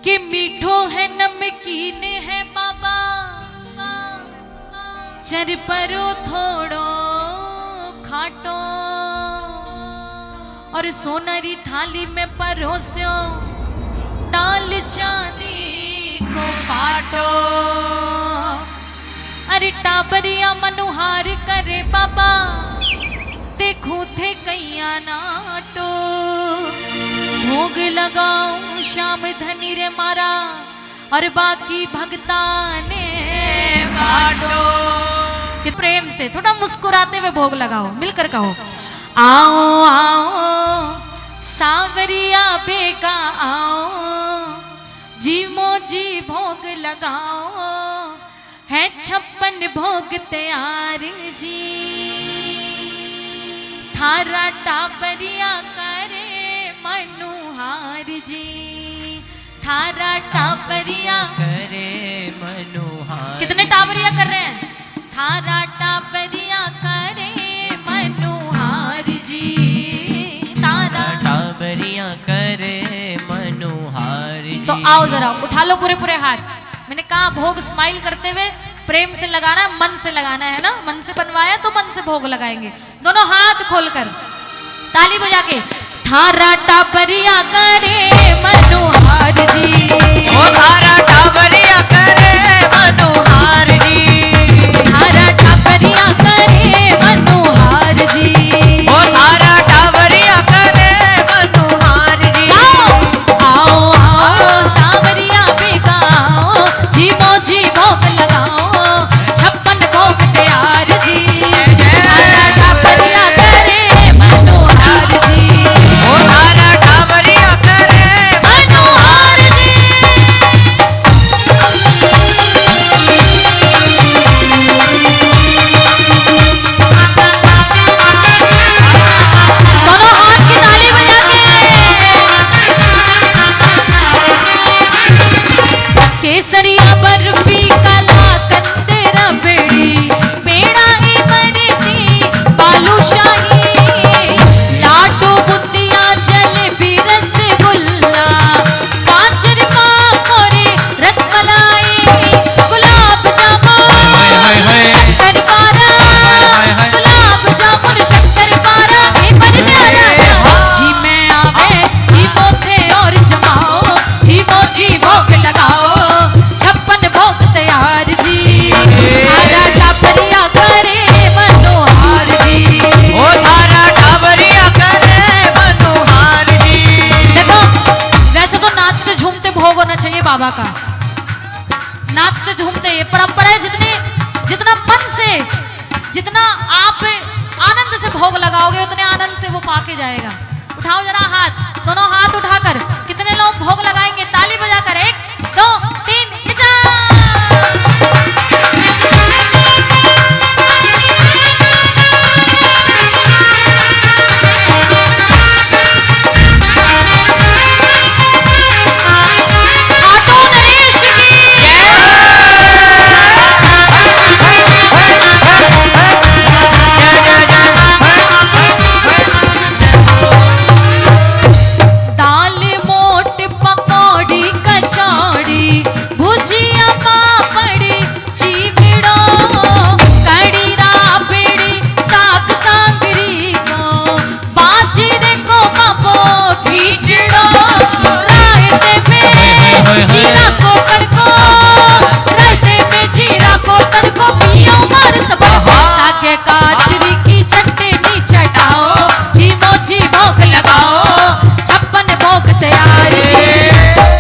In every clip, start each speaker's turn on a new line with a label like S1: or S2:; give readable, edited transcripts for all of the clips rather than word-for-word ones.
S1: कि मीठो है नमकीन है बाबा, चर परो थोड़ो खाटो, और सोनरी थाली में परोस्यो दाल चांदी को पाटो। अरे टाबरिया मनुहार करे बाबा, देखो थे कैया नाटो। भोग लगाऊं शाम धनी रे मारा, और बाकी भगता ने बाटो। कि प्रेम से थोड़ा मुस्कुराते हुए भोग लगाओ, मिलकर कहो आओ आओ सांवरिया बेगा आओ, जी मोजी भोग लगाओ, है 56 भोग तैयार जी। थारा टाबरिया करे मनुहार जी, थारा टाबरिया
S2: करे मनुहार।
S1: कितने टाबरिया कर रहे हैं? थारा टाबरिया करे मनुहार जी, तारा
S2: टाबरिया करे मनुहार जी।
S1: तो आओ जरा उठा लो पूरे पूरे हाथ। मैंने कहा भोग स्माइल करते हुए प्रेम से लगाना, मन से लगाना है ना। मन से बनवाया तो मन से भोग लगाएंगे। दोनों हाथ खोलकर ताली बजा के थारा टाबरिया करे मनोहार जी,
S2: ओ थारा टाबरिया करे मनोहार जी,
S1: थारा टाबरिया करे मनोहार जी,
S2: ओ थारा टाबरिया करे मनोहार जी।
S1: आओ आओ सांवरिया बेगाओ, जी मोजी भोग लगाओ, 56 भोग तैयार जी। थारा टाबरिया करे मनोहार जी,
S2: ओ थारा टाबरिया करे
S1: मनोहार जी। दोनों हाथ की ताली बजा के केसरिया बर्फी कला कंद रबड़ी, पेड़ा इमरती बालूशाही, लाडू बुंदिया जलेबी रसगुल्ला, गाजर का कोरे रसमलाई, गुलाब जामुन शक्कर पारा, गुलाब जामुन शक्कर पारा, हे पर प्यारा जी मैं आवे जी मोथे और जमाओ, जी मोजी भोग लगाओ, 56 भोग तैयार जी। थारा टाबरिया करे मनोहार जी,
S2: ओ थारा टाबरिया करे मनोहार जी।
S1: देखो वैसे तो नाचते झूमते भोग होना चाहिए बाबा का, नाचते झूमते। ये परंपरा है, जितना मन से, जितना आप आनंद से भोग लगाओगे उतने आनंद से वो पाके जाएगा। उठाओ जरा हाथ, दोनों हाथ उठाकर कितने लोग भोग लगाएंगे? ताली बजाकर 1 2 3 ऑटो नरेश की दाल मोट पकौड़ी कचौड़ी भुजिया पापड़ी चिवड़ो कड़ी राबड़ी साग सांगरी को बाजरे को पापो खिचड़ो रायते में जीरा को तड़को रायते में जीरा को तड़को पियो मार सब सागे काचरी की चटनी चटाओ जी मोजी भोग लगाओ 56 भोग तैयार जी।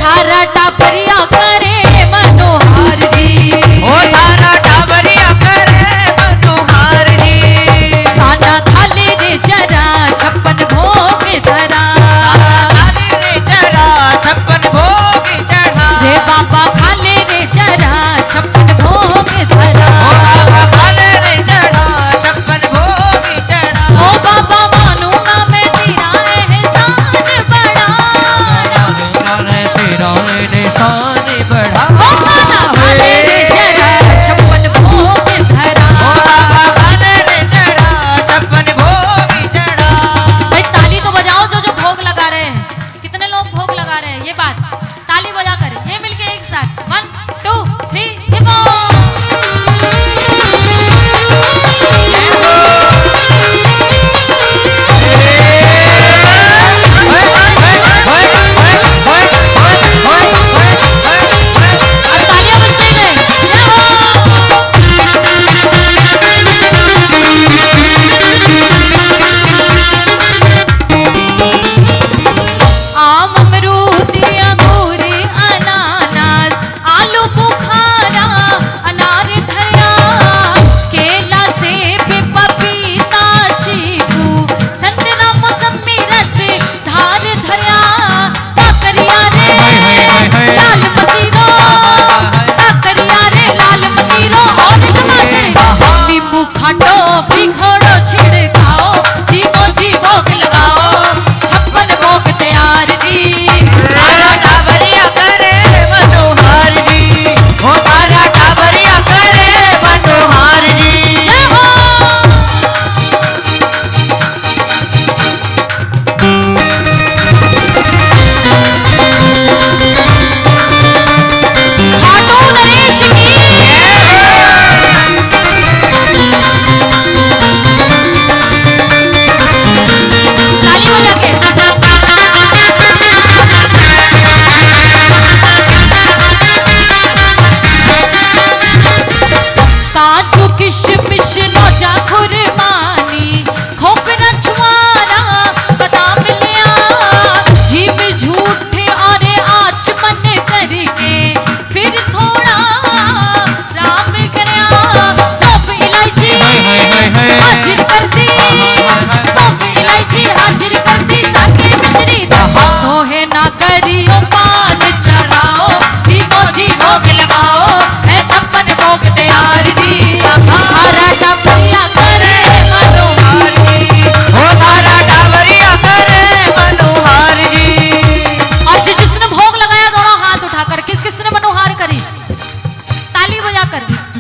S1: थारा टाबरिया करे मनोहार जी,
S2: ओ थारा टाबरिया करे मनोहार जी।
S1: खाना थाली रे जरा 56 भोग धरा,
S2: थाली रे जरा 56 भोग चढ़ा,
S1: रे बाबा खाले रे जरा 56 भोग धरा,
S2: ओ बाबा खाले रे जरा 56 भोग चढ़ा,
S1: ओ बाबा मानू ना मैं तेरा एहसान बड़ा,
S2: तेरा निशान बढ़ा,
S1: ओ खाना खाले रे जरा 56 भोग धरा।
S2: ओ बाबा खाले रे जरा 56 भोग चढ़ा।
S1: भाई ताली तो बजाओ जो जो भोग लगा रहे हैं। कितने लोग भोग लगा रहे हैं? ये बात ताली बजा कर साथ 1 2 3 इवो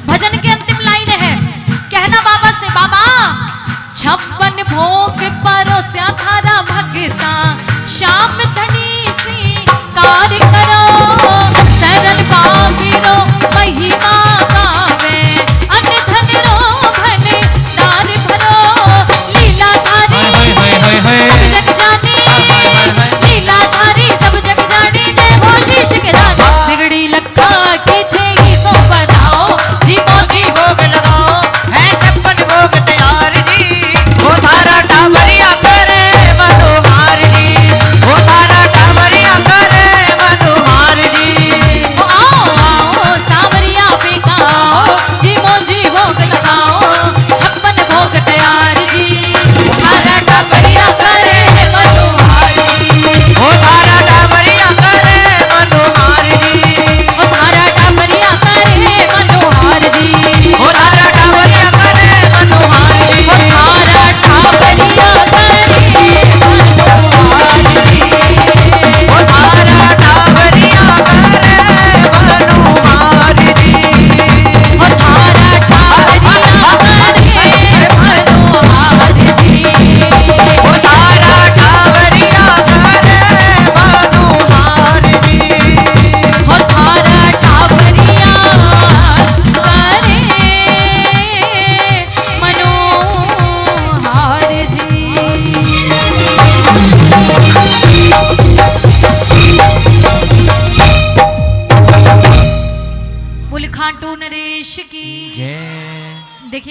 S1: भजन की अंतिम लाइन है, कहना बाबा से, बाबा 56 भोग परोस्या थारा भगता, श्याम धनी स्वीकार करो, सरल बाबीरो महिमा गावे, अन्न धन रो भले दार भरो, लीलाधारी सब जग जानी, लीलाधारी सब जग जानी, जय हो शीश के रानी, बिगड़ी लखा की थे तो बताओ, जीवो जी भोग लगाओ, है 56 भोग तैयार जी,
S2: वो थारा टावरिया करे मनोहार जी, वो थारा टावरिया करे मनोहार जी।
S1: आओ आओ सावरिया पे गाओ, जीवो जी भोग लगाओ, 56 भोग तैयार जी,
S2: थारा टावरिया करे मनोहार जी, वो थारा टावरिया करे मनोहार जी,
S1: ओ थारा टावरिया करे मनोहार जी,
S2: वो थारा टावरिया करे मनोहार जी,
S1: ओ थारा टावरिया करे मनोहार जी,
S2: वो थारा टावरिया करे मनोहार जी,
S1: ओ थारा टावरिया करे मनोहार जी,
S2: वो थारा टावरिया करे मनोहार जी।
S1: ओ थारा टावरिया करे मनोहार जी। बोल खाटू नरेश की
S2: जय।